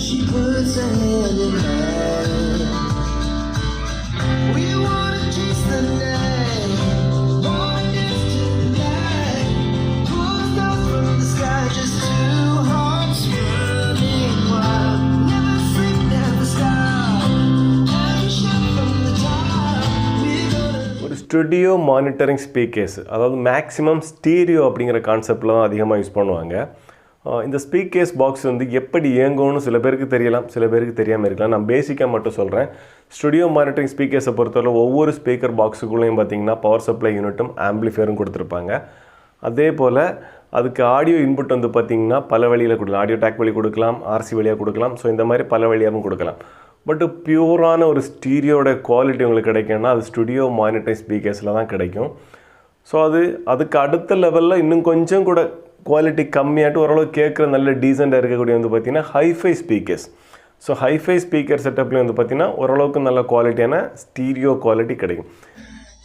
she puts her hand in mine. We wanna chase the night, wanna dance tonight. Pull stars from the sky, just two hearts running wild. Never sleep, never stop. Every shot from the top. We're gonna ஒரு studio monitoring speakers, அதாவது maximum stereo அப்படிங்கிற கான்செப்டில் தான் அதிகமாக use பண்ணுவாங்க. இந்த speakers box வந்து எப்படி இயங்கும்னு சில பேருக்கு தெரியலாம், சில பேருக்கு தெரியாமல் இருக்கலாம். நான் பேசிக்காக மட்டும் சொல்கிறேன். ஸ்டுடியோ மானிட்டரிங் ஸ்பீக்கர்ஸை பொறுத்தவரை ஒவ்வொரு ஸ்பீக்கர் பாக்ஸுக்குள்ளேயும் பார்த்திங்கன்னா பவர் சப்ளை யூனிட்டும் ஆம்பிளிஃபையரும் கொடுத்துருப்பாங்க. அதே போல் அதுக்கு ஆடியோ இன்புட் வந்து பார்த்திங்கன்னா பல வழியில் கொடுக்கலாம். ஆடியோ டேக் வழி கொடுக்கலாம், ஆர்சி வழியாக கொடுக்கலாம். ஸோ இந்த மாதிரி பல வழியாகவும் கொடுக்கலாம். பட்டு பியூரான ஒரு ஸ்டீரியோட குவாலிட்டி உங்களுக்கு கிடைக்கும்னா அது ஸ்டுடியோ மானிட்டரிங் ஸ்பீக்கர்ஸில் தான் கிடைக்கும். ஸோ அதுக்கு அடுத்த லெவலில் இன்னும் கொஞ்சம் கூட குவாலிட்டி கம்மியாகிட்டு ஓரளவு கேட்குற நல்ல டீசெண்டாக இருக்கக்கூடிய வந்து பார்த்திங்கன்னா hi fi speakers. So hi fi speaker செட்டப்லேயும் வந்து பார்த்திங்கன்னா ஓரளவுக்கு நல்ல குவாலிட்டியான ஸ்டீரியோ குவாலிட்டி கிடைக்கும்.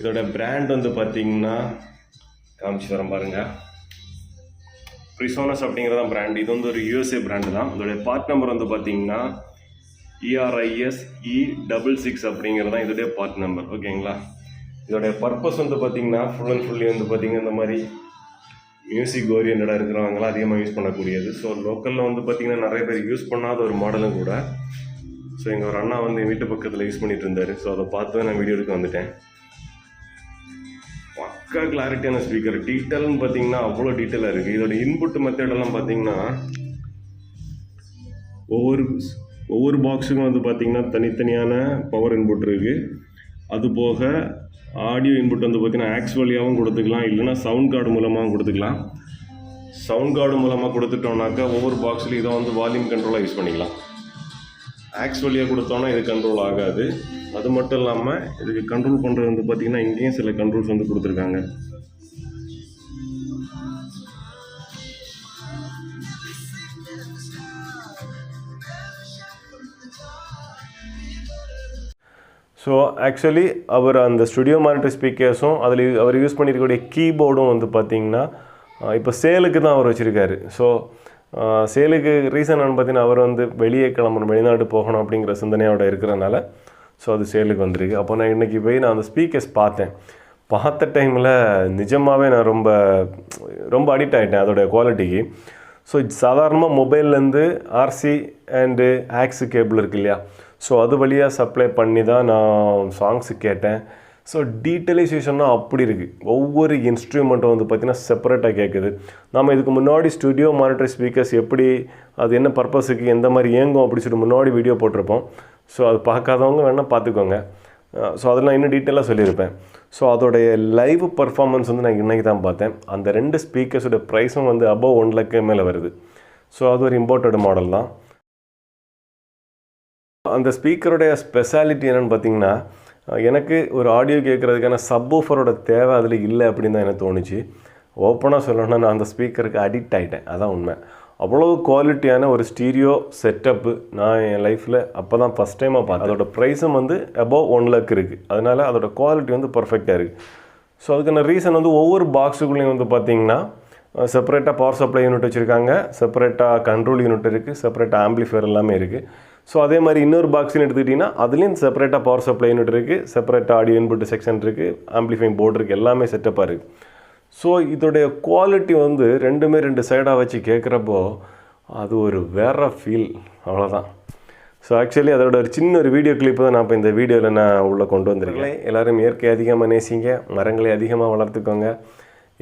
இதோட பிராண்ட் வந்து பார்த்திங்கன்னா காமிச்சு தரேன் பாருங்கள். ப்ரிசோனஸ் அப்படிங்கிறதான் பிராண்ட். இது வந்து ஒரு யூஎஸ்ஏ பிராண்டு தான். இதோடைய பார்ட் நம்பர் வந்து பார்த்திங்கன்னா ERISE66 அப்படிங்கிறது தான் இதோடைய பார்ட் நம்பர். ஓகேங்களா. இதோடைய பர்பஸ் வந்து பார்த்திங்கன்னா ஃபுல் அண்ட் ஃபுல்லி வந்து பார்த்திங்கன்னா இந்த மாதிரி மியூசிக் ஓரியன்டாக இருக்கிறவங்களாம் அதிகமாக யூஸ் பண்ணக்கூடியது. ஸோ லோக்கலில் வந்து பார்த்திங்கன்னா நிறைய பேர் யூஸ் பண்ணாத ஒரு மாடலும் கூட. ஸோ எங்கள் ஒரு அண்ணா வந்து என் வீட்டு பக்கத்தில் யூஸ் பண்ணிகிட்டு இருந்தார். ஸோ அதை பார்த்து நான் வீடியோ எடுக்க வந்துட்டேன். பக்கா கிளாரிட்டியான ஸ்பீக்கர். டீட்டெயில்னு பார்த்திங்கன்னா அவ்வளோ டீட்டெயிலாக இருக்குது. இதோட இன்புட் மெத்தடெல்லாம் பார்த்திங்கன்னா ஒவ்வொரு பாக்ஸுக்கும் வந்து பார்த்திங்கன்னா தனித்தனியான பவர் இன்புட் இருக்குது. அதுபோக ஆடியோ இன்புட் வந்து பார்த்திங்கன்னா ஆக்ஸ் வழியாகவும் கொடுத்துக்கலாம், இல்லைனா சவுண்ட் கார்டு மூலமாகவும் கொடுத்துக்கலாம். சவுண்ட் கார்டு மூலமாக கொடுத்துட்டோம்னாக்கா ஒவ்வொரு பாக்ஸ்லையும் இதை வந்து வால்யூம் கண்ட்ரோலாக யூஸ் பண்ணிக்கலாம். ஆக்ஸ் வழியாக கொடுத்தோன்னா இது கண்ட்ரோல் ஆகாது. அது மட்டும் இல்லாமல் இதுக்கு கண்ட்ரோல் பண்ணுறது வந்து பார்த்திங்கன்னா இங்கேயும் சில கண்ட்ரோல்ஸ் வந்து கொடுத்துருக்காங்க. ஸோ ஆக்சுவலி அவர் அந்த ஸ்டுடியோ மானிட்டர் ஸ்பீக்கர்ஸும் அதில் அவர் யூஸ் பண்ணியிருக்கக்கூடிய கீபோர்டும் வந்து பார்த்திங்கன்னா இப்போ சேலுக்கு தான் அவர் வச்சுருக்காரு. ஸோ சேலுக்கு ரீசன் என்னன்னு பார்த்தீங்கன்னா அவர் வந்து வெளியே கிளம்பணும், வெளிநாடு போகணும் அப்படிங்கிற சிந்தனையோட இருக்கிறனால ஸோ அது சேலுக்கு வந்திருக்கு. அப்போ நான் இன்றைக்கி போய் நான் அந்த ஸ்பீக்கர்ஸ் பார்த்த டைமில் நிஜமாகவே நான் ரொம்ப அடிக்ட் ஆகிட்டேன் அதோடைய குவாலிட்டிக்கு. ஸோ சாதாரணமாக மொபைல்லேருந்து ஆர்சி அண்டு ஆக்ஸு கேபிள் இருக்கு இல்லையா, ஸோ அது வழியாக சப்ளை பண்ணி தான் நான் சாங்ஸு கேட்டேன். ஸோ டீட்டெயிலைசேஷன்னா அப்படி இருக்குது. ஒவ்வொரு இன்ஸ்ட்ருமெண்ட்டும் வந்து பார்த்திங்கன்னா செப்பரேட்டாக கேட்குது. நம்ம இதுக்கு முன்னாடி ஸ்டுடியோ மானிட்டர் ஸ்பீக்கர்ஸ் எப்படி அது என்ன பர்பஸுக்கு எந்த மாதிரி இயங்கும் அப்படி சொல்லிட்டு முன்னாடி வீடியோ போட்டிருப்போம். ஸோ அது பார்க்காதவங்க வேணால் பார்த்துக்கோங்க. ஸோ அதெல்லாம் இன்னும் டீட்டெயிலாக சொல்லியிருப்பேன். ஸோ அதோடைய லைவ் பர்ஃபார்மன்ஸ் வந்து நான் இன்றைக்கி தான் பார்த்தேன். அந்த 2 ஸ்பீக்கர்ஸோட ப்ரைஸும் வந்து அபவ் 1 லட்ச மேலே வருது. ஸோ அது ஒரு இம்போர்ட்டட் மாடல் தான். அந்த ஸ்பீக்கருடைய ஸ்பெஷாலிட்டி என்னென்னு பார்த்திங்கன்னா எனக்கு ஒரு ஆடியோ கேட்குறதுக்கான சப்வூஃபரோட தேவை அதில் இல்லை அப்படின்னு தான் எனக்கு தோணுச்சு. ஓப்பனாக சொல்லணும்னா நான் அந்த ஸ்பீக்கருக்கு அடிக்ட் ஆகிட்டேன். அதான் உண்மை. அவ்வளோ குவாலிட்டியான ஒரு ஸ்டீரியோ செட்டப்பு நான் என் லைஃப்பில் அப்போ தான் ஃபஸ்ட் டைமாக பார்த்தேன். அதோட ப்ரைஸும் வந்து அபவ் 1 லட்ச இருக்குது. அதனால் அதோட குவாலிட்டி வந்து பர்ஃபெக்டாக இருக்குது. ஸோ அதுக்கான ரீசன் வந்து ஒவ்வொரு பாக்ஸுக்குள்ளேயும் வந்து பார்த்திங்கன்னா செப்பரேட்டாக பவர் சப்ளை யூனிட் வச்சுருக்காங்க, செப்பரேட்டாக கண்ட்ரோல் யூனிட் இருக்குது, செப்பரேட்டாக ஆம்பிளிஃபையர் எல்லாமே இருக்குது. ஸோ அதே மாதிரி இன்னொரு பாக்ஸ்னு எடுத்துக்கிட்டிங்கன்னா அதுலேயும் செப்பரேட்டாக பவர் சப்ளை யூனிட் இருக்குது, செப்பரேட்டாக ஆடியோ இன்புட் செக்ஷன் இருக்குது, ஆம்பிளிஃபைங் போர்டு இருக்குது, எல்லாமே செட்டப்பாக இருக்குது. ஸோ இதோடைய குவாலிட்டி வந்து 2 சைடாக வச்சு கேட்குறப்போ அது ஒரு வேற ஃபீல். அவ்வளோதான். ஸோ ஆக்சுவலி அதோட ஒரு சின்ன ஒரு வீடியோ கிளிப்பு தான் நான் இப்போ இந்த வீடியோவில் நான் உள்ளே கொண்டு வந்திருக்கேன். எல்லோரும் இயற்கை அதிகமாக நேசிங்க, மரங்களை அதிகமாக வளர்த்துக்கோங்க.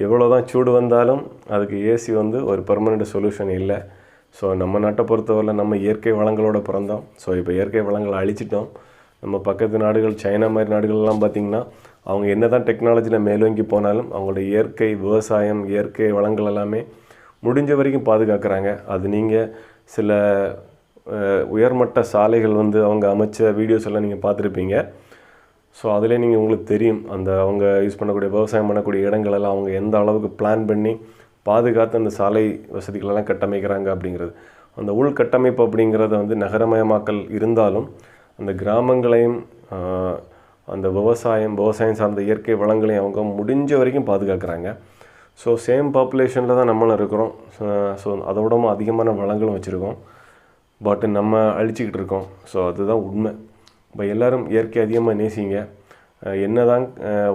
எவ்வளோ தான் சூடு வந்தாலும் அதுக்கு ஏசி வந்து ஒரு பெர்மனண்ட் சொல்யூஷன் இல்லை. ஸோ நம்ம நாட்டை பொறுத்தவரையில் நம்ம இயற்கை வளங்களோடு பிறந்தோம். ஸோ இப்போ இயற்கை வளங்களை அழிச்சிட்டோம். நம்ம பக்கத்து நாடுகள் சைனா மாதிரி நாடுகள்லாம் பார்த்திங்கன்னா அவங்க என்ன தான் டெக்னாலஜியில் மேலோங்கி போனாலும் அவங்களோட இயற்கை விவசாயம், இயற்கை வளங்கள் எல்லாமே முடிஞ்ச வரைக்கும் பாதுகாக்கிறாங்க. அது நீங்கள் சில உயர்மட்ட சாலைகள் வந்து அவங்க அமைச்ச வீடியோஸ் எல்லாம் நீங்கள் பார்த்துருப்பீங்க. ஸோ அதிலே நீங்கள் உங்களுக்கு தெரியும் அந்த அவங்க யூஸ் பண்ணக்கூடிய விவசாயம் பண்ணக்கூடிய இடங்களெல்லாம் அவங்க எந்த அளவுக்கு பிளான் பண்ணி பாதுகாத்து அந்த சாலை வசதிகளெல்லாம் கட்டமைக்கிறாங்க அப்படிங்கிறது. அந்த உள்கட்டமைப்பு அப்படிங்கிறத வந்து நகரமயமாக்கல் இருந்தாலும் அந்த கிராமங்களையும் அந்த விவசாயம் சார்ந்த இயற்கை வளங்களையும் அவங்க முடிஞ்ச வரைக்கும் பாதுகாக்கிறாங்க. ஸோ சேம் பாப்புலேஷனில் தான் நம்மளும் இருக்கிறோம். ஸோ அதோடவும் அதிகமான வளங்களும் வச்சுருக்கோம். பட் நம்ம அழிச்சிக்கிட்டு இருக்கோம். ஸோ அதுதான் உண்மை. இப்போ எல்லோரும் இயற்கை அதிகமாக நேசிங்க. என்ன தான்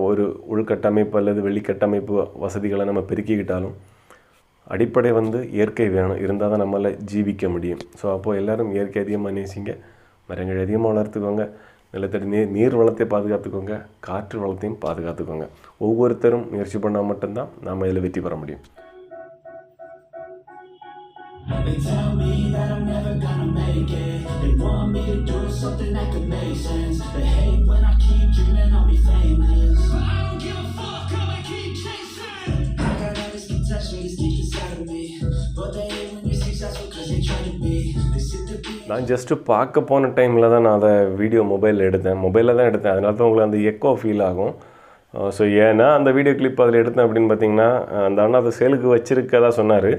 ஒரு உள்கட்டமைப்பு அல்லது வெளிக்கட்டமைப்பு வசதிகளை நம்ம பெருக்கிக்கிட்டாலும் அடிப்படை இயற்கை வேணும், இருந்தால் தான் நம்மளால் ஜீவிக்க முடியும். ஸோ அப்போது எல்லோரும் இயற்கை அதிகமாக நேசிங்க, மரங்கள் அதிகமாக வளர்த்துக்கோங்க, நிலத்தடி நீர் வளத்தை பாதுகாத்துக்கோங்க, காற்று வளத்தையும் பாதுகாத்துக்கோங்க. ஒவ்வொருத்தரும் முயற்சி பண்ணால் மட்டும்தான் நாம் இதில் வெற்றி பெற முடியும். They tell me that I'm never gonna make it. They want me to do something that could make sense. They hate when I keep dreaming I'll be famous, but I don't give a fuck, I'ma keep chasing. I got all this potential that's deep inside of me, but they hate when you're successful cause they try to be. They sit to be. நான் just பார்க்க போன டைமில் தான் நான் அதை video மொபைலில் தான் எடுத்தேன். அதனால தான் உங்களுக்கு அந்த எக்கோ ஃபீல் ஆகும். ஸோ ஏன்னா அந்த வீடியோ கிளிப் அதில் எடுத்தேன் அப்படின்னு பார்த்தீங்கன்னா, அந்த அண்ணா அதை சேலுக்கு வச்சுருக்கதா சொன்னார்.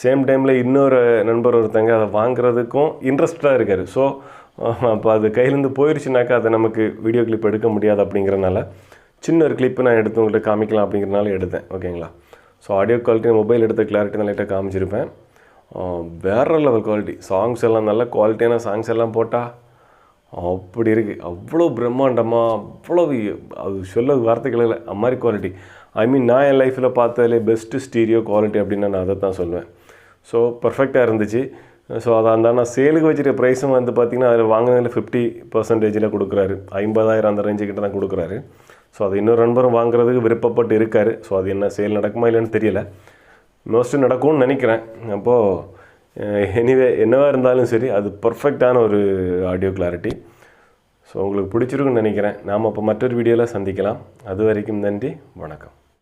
சேம் டைமில் இன்னொரு நண்பர் ஒருத்தங்க அதை வாங்குறதுக்கும் இன்ட்ரெஸ்டாக இருக்கார். ஸோ அப்போ அது கையிலேருந்து போயிடுச்சுனாக்கா அதை நமக்கு வீடியோ கிளிப் எடுக்க முடியாது. அப்படிங்கிறனால சின்ன ஒரு கிளிப்பு நான் எடுத்து உங்கள்கிட்ட காமிக்கலாம் அப்படிங்கிறனால எடுத்தேன். ஓகேங்களா? ஸோ ஆடியோ குவாலிட்டி மொபைல் எடுத்த கிளாரிட்டி தான் லைட்டாக காமிச்சிருப்பேன். வேறு லெவல் குவாலிட்டி. சாங்ஸ் எல்லாம் நல்ல குவாலிட்டியான சாங்ஸ் எல்லாம் போட்டால் அப்படி இருக்குது. அவ்வளோ பிரம்மாண்டமாக, அவ்வளோ அது சொல்ல வார்த்தைகள் இல்லை, அம்மாதிரி குவாலிட்டி. நான் என் லைஃப்பில் பார்த்ததுலே பெஸ்ட்டு ஸ்டீரியோ குவாலிட்டி அப்படின்னு நான் அதை தான் சொல்லுவேன். ஸோ பர்ஃபெக்டாக இருந்துச்சு. ஸோ அதை அந்த நான் சேலுக்கு வச்சுருக்க ப்ரைஸும் பார்த்திங்கன்னா அதில் வாங்கினதில் 50% கொடுக்குறாரு. 50,000 அந்த ரேஞ்சுக்கிட்ட தான் கொடுக்குறாரு. ஸோ அது இன்னொரு நண்பரும் வாங்குறதுக்கு விருப்பப்பட்டு இருக்கார். ஸோ அது என்ன சேல் நடக்குமா இல்லைன்னு தெரியல, மோஸ்ட்டு நடக்கும்னு நினைக்கிறேன். அப்போது எனிவே என்னவாக இருந்தாலும் சரி, அது பர்ஃபெக்டான ஒரு ஆடியோ கிளாரிட்டி. ஸோ உங்களுக்கு பிடிச்சிருக்குன்னு நினைக்கிறேன். நாம் அப்போ மற்றொரு வீடியோவில் சந்திக்கலாம். அது வரைக்கும் நன்றி, வணக்கம்.